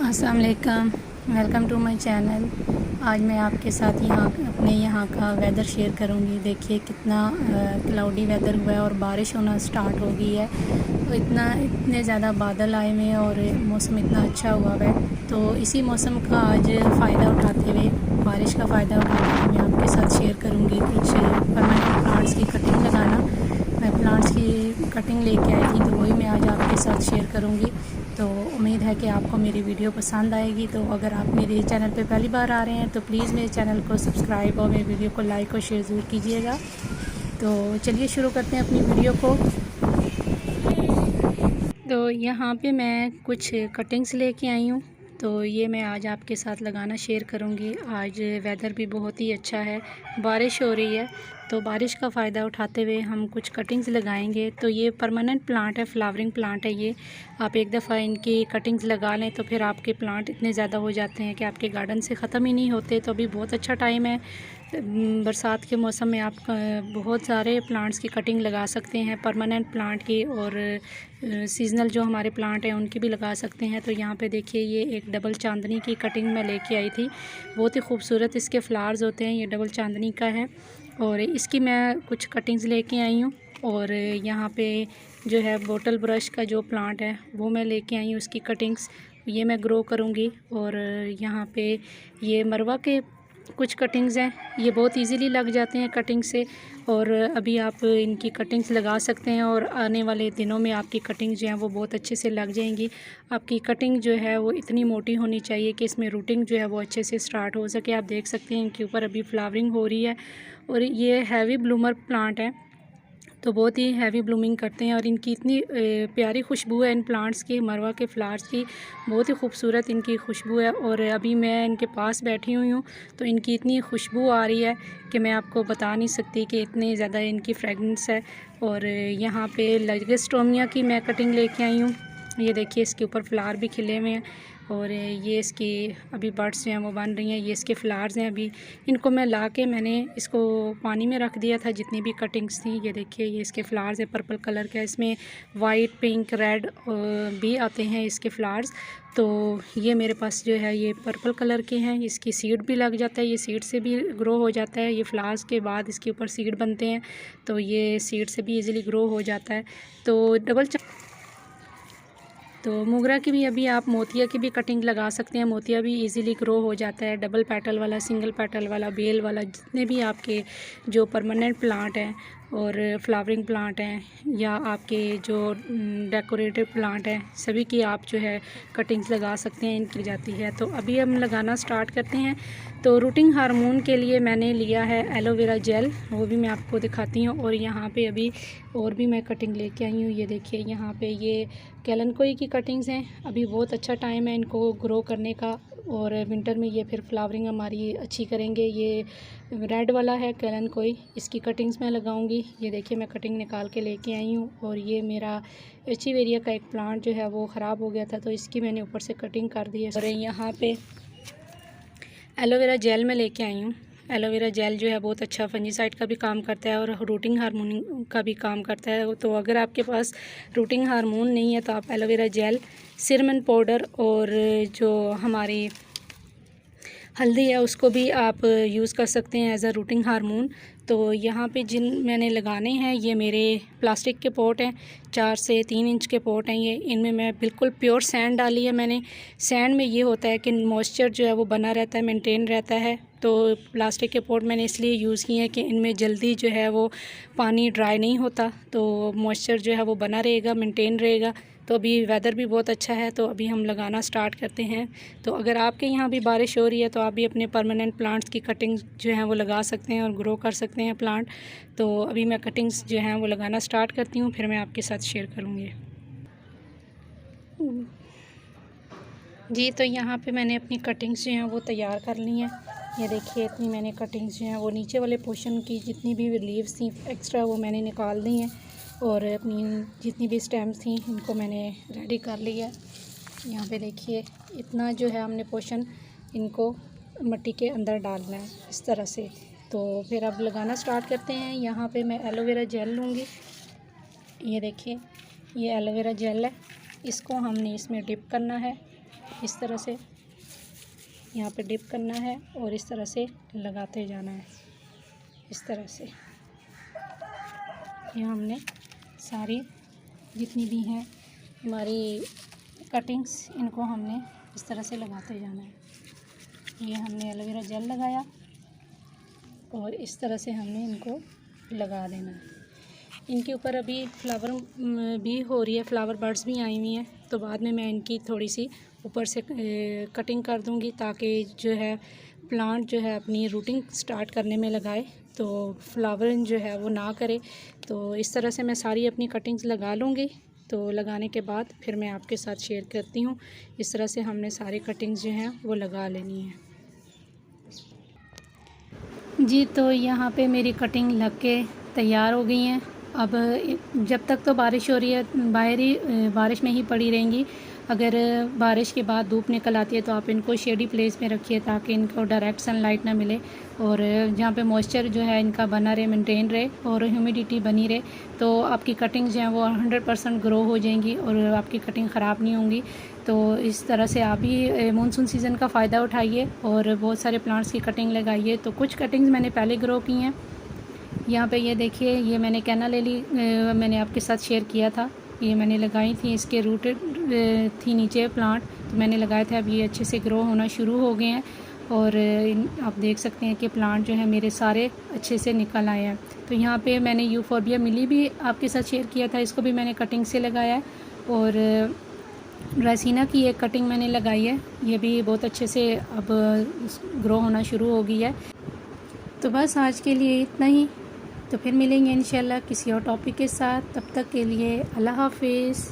अस्सलाम वालेकुम, welcome to my channel. आज मैं आपके साथ अपने यहाँ का वेदर शेयर करूँगी। देखिए कितना क्लाउडी वेदर हुआ है और बारिश होना स्टार्ट हो गई है। तो इतने ज़्यादा बादल आए हुए हैं और मौसम इतना अच्छा हुआ है। तो इसी मौसम का आज फ़ायदा उठाते हुए, बारिश का फ़ायदा उठाते हुए मैं आपके साथ शेयर करूँगी कुछ परमानेंट प्लांट्स की कटिंग लगाना। मैं प्लांट्स की कटिंग लेके आई थी, तो वही मैं आज आपके साथ शेयर करूँगी। तो उम्मीद है कि आपको मेरी वीडियो पसंद आएगी। तो अगर आप मेरे चैनल पे पहली बार आ रहे हैं तो प्लीज़ मेरे चैनल को सब्सक्राइब और मेरी वीडियो को लाइक और शेयर ज़रूर कीजिएगा। तो चलिए शुरू करते हैं अपनी वीडियो को। तो यहाँ पे मैं कुछ कटिंग्स लेके आई हूँ, तो ये मैं आज आपके साथ लगाना शेयर करूँगी। आज वेदर भी बहुत ही अच्छा है, बारिश हो रही है, तो बारिश का फ़ायदा उठाते हुए हम कुछ कटिंग्स लगाएंगे। तो ये परमानेंट प्लांट है, फ्लावरिंग प्लांट है ये। आप एक दफ़ा इनकी कटिंग्स लगा लें तो फिर आपके प्लांट इतने ज़्यादा हो जाते हैं कि आपके गार्डन से ख़त्म ही नहीं होते। तो अभी बहुत अच्छा टाइम है, बरसात के मौसम में आप बहुत सारे प्लांट्स की कटिंग लगा सकते हैं, परमानेंट प्लांट की और सीज़नल जो हमारे प्लांट हैं उनकी भी लगा सकते हैं। तो यहाँ पे देखिए ये एक डबल चांदनी की कटिंग मैं लेके आई थी। बहुत ही खूबसूरत इसके फ्लावर्स होते हैं, ये डबल चांदनी का है और इसकी मैं कुछ कटिंग्स लेके आई हूँ। और यहाँ पे जो है बोटल ब्रश का जो प्लांट है वो मैं लेके आई हूँ, उसकी कटिंग्स ये मैं ग्रो करूँगी। और यहाँ पे ये मरवा के कुछ कटिंग्स हैं, ये बहुत इजीली लग जाते हैं कटिंग से। और अभी आप इनकी कटिंग्स लगा सकते हैं और आने वाले दिनों में आपकी कटिंग जो है वो बहुत अच्छे से लग जाएंगी। आपकी कटिंग जो है वो इतनी मोटी होनी चाहिए कि इसमें रूटिंग जो है वो अच्छे से स्टार्ट हो सके। आप देख सकते हैं इनके ऊपर अभी फ्लावरिंग हो रही है और ये हैवी ब्लूमर प्लांट है, तो बहुत ही हैवी ब्लूमिंग करते हैं। और इनकी इतनी प्यारी खुशबू है इन प्लांट्स की, मरवा के फ्लावर्स की, बहुत ही खूबसूरत इनकी खुशबू है। और अभी मैं इनके पास बैठी हुई हूँ तो इनकी इतनी खुशबू आ रही है कि मैं आपको बता नहीं सकती कि इतनी ज़्यादा इनकी फ्रेगनेंस है। और यहाँ पे लेगेस्टोमिया की मैं कटिंग लेके आई हूँ। ये देखिए इसके ऊपर फ्लावर भी खिले हुए हैं और ये इसकी अभी बड्स जो हैं वो बन रही हैं। ये इसके फ्लावर्स हैं, अभी इनको मैं ला के मैंने इसको पानी में रख दिया था जितनी भी कटिंग्स थी। ये देखिए ये इसके फ्लावर्स है पर्पल कलर के, इसमें वाइट पिंक रेड भी आते हैं इसके फ्लावर्स। तो ये मेरे पास जो है ये पर्पल कलर के हैं, इसकी सीड भी लग जाता है, ये सीड से भी ग्रो हो जाता है। ये फ्लावर्स के बाद इसके ऊपर सीड बनते हैं, तो ये सीड से भी ईज़िली ग्रो हो जाता है। तो मोगरा की भी अभी आप मोतिया की भी कटिंग लगा सकते हैं, मोतिया भी इजीली ग्रो हो जाता है। डबल पेटल वाला, सिंगल पेटल वाला, बेल वाला, जितने भी आपके जो परमानेंट प्लांट हैं और फ्लावरिंग प्लांट हैं या आपके जो डेकोरेटिव प्लांट हैं, सभी की आप जो है कटिंग्स लगा सकते हैं, इनकी जाती है। तो अभी हम लगाना स्टार्ट करते हैं। तो रूटिंग हार्मोन के लिए मैंने लिया है एलोवेरा जेल, वो भी मैं आपको दिखाती हूँ। और यहाँ पे अभी और भी मैं कटिंग लेके आई हूँ। ये देखिए यहाँ पे ये कैलनकोई की कटिंग्स हैं। अभी बहुत अच्छा टाइम है इनको ग्रो करने का और विंटर में ये फिर फ्लावरिंग हमारी अच्छी करेंगे। ये रेड वाला है कैलनकोई, इसकी कटिंग्स मैं लगाऊंगी। ये देखिए मैं कटिंग निकाल के लेके आई हूँ। और ये मेरा एचिवेरिया का एक प्लांट जो है वो ख़राब हो गया था, तो इसकी मैंने ऊपर से कटिंग कर दी है। और यहाँ पे एलोवेरा जेल में लेके आई हूँ। एलोवेरा जेल जो है बहुत अच्छा फंजीसाइड का भी काम करता है और रूटिंग हार्मोन का भी काम करता है। तो अगर आपके पास रूटिंग हार्मोन नहीं है तो आप एलोवेरा जेल, सिरमन पाउडर और जो हमारी हल्दी है उसको भी आप यूज़ कर सकते हैं एज अ रूटिंग हार्मोन। तो यहाँ पे जिन मैंने लगाने हैं ये मेरे प्लास्टिक के पॉट हैं, 4 से 3 इंच के पॉट हैं ये। इनमें मैं बिल्कुल प्योर सैंड डाली है मैंने। सैंड में ये होता है कि मॉइस्चर जो है वो बना रहता है, मेंटेन रहता है। तो प्लास्टिक के पॉट मैंने इसलिए यूज़ किए हैं कि इनमें जल्दी जो है वो पानी ड्राई नहीं होता, तो मॉइस्चर जो है वो बना रहेगा, मेंटेन रहेगा। तो अभी वेदर भी बहुत अच्छा है, तो अभी हम लगाना स्टार्ट करते हैं। तो अगर आपके यहाँ भी बारिश हो रही है तो आप भी अपने परमानेंट प्लांट्स की कटिंग जो है वो लगा सकते हैं और ग्रो कर सकते हैं प्लांट। तो अभी मैं कटिंग्स जो हैं वो लगाना स्टार्ट करती हूँ, फिर मैं आपके साथ शेयर करूँगी। जी, तो यहाँ पे मैंने अपनी कटिंग्स जो हैं वो तैयार कर ली हैं। ये देखिए इतनी मैंने कटिंग्स जो हैं वो नीचे वाले पोर्शन की जितनी भी लीव्स थी एक्स्ट्रा वो मैंने निकाल दी हैं और अपनी जितनी भी स्टेम्स थी इनको मैंने रेडी कर लिया है। यहाँ पे देखिए इतना जो है हमने पोर्शन इनको मिट्टी के अंदर डालना है इस तरह से। तो फिर अब लगाना स्टार्ट करते हैं। यहाँ पे मैं एलोवेरा जेल लूँगी। ये देखिए ये एलोवेरा जेल है, इसको हमने इसमें डिप करना है इस तरह से यहाँ पे डिप करना है और इस तरह से लगाते जाना है। इस तरह से यहाँ हमने सारी जितनी भी हैं हमारी कटिंग्स, इनको हमने इस तरह से लगाते जाना है। ये हमने एलोवेरा जेल लगाया और इस तरह से हमने इनको लगा देना है। इनके ऊपर अभी फ्लावर भी हो रही है, फ्लावर बर्ड्स भी आई हुई हैं, तो बाद में मैं इनकी थोड़ी सी ऊपर से कटिंग कर दूंगी ताकि जो है प्लांट जो है अपनी रूटिंग स्टार्ट करने में लगाए तो फ्लावरिंग जो है वो ना करे। तो इस तरह से मैं सारी अपनी कटिंग्स लगा लूँगी। तो लगाने के बाद फिर मैं आपके साथ शेयर करती हूँ। इस तरह से हमने सारी कटिंग्स जो हैं वो लगा लेनी है जी। तो यहाँ पे मेरी कटिंग लग के तैयार हो गई हैं। अब जब तक तो बारिश हो रही है बारिश में ही पड़ी रहेंगी। अगर बारिश के बाद धूप निकल आती है तो आप इनको शेडी प्लेस में रखिए ताकि इनको डायरेक्ट सनलाइट ना मिले और जहाँ पे मॉइस्चर जो है इनका बना रहे, मेंटेन रहे और ह्यूमिडिटी बनी रहे, तो आपकी कटिंग जो है वो 100% ग्रो हो जाएंगी और आपकी कटिंग ख़राब नहीं होंगी। तो इस तरह से आप भी मानसून सीज़न का फ़ायदा उठाइए और बहुत सारे प्लांट्स की कटिंग लगाइए। तो कुछ कटिंग्स मैंने पहले ग्रो की हैं। यहाँ पे ये देखिए, ये मैंने कैना ले ली, मैंने आपके साथ शेयर किया था। ये मैंने लगाई थी, इसके रूटेड थी नीचे प्लांट, तो मैंने लगाए थे। अब ये अच्छे से ग्रो होना शुरू हो गए हैं और आप देख सकते हैं कि प्लांट जो है मेरे सारे अच्छे से निकल आए हैं। तो यहाँ पे मैंने यूफोर्बिया मिली भी आपके साथ शेयर किया था, इसको भी मैंने कटिंग से लगाया है। और ड्राइसिना की एक कटिंग मैंने लगाई है, ये भी बहुत अच्छे से अब ग्रो होना शुरू हो गई है। तो बस आज के लिए इतना ही। तो फिर मिलेंगे इंशाल्लाह किसी और टॉपिक के साथ। तब तक के लिए अल्लाह हाफिज़।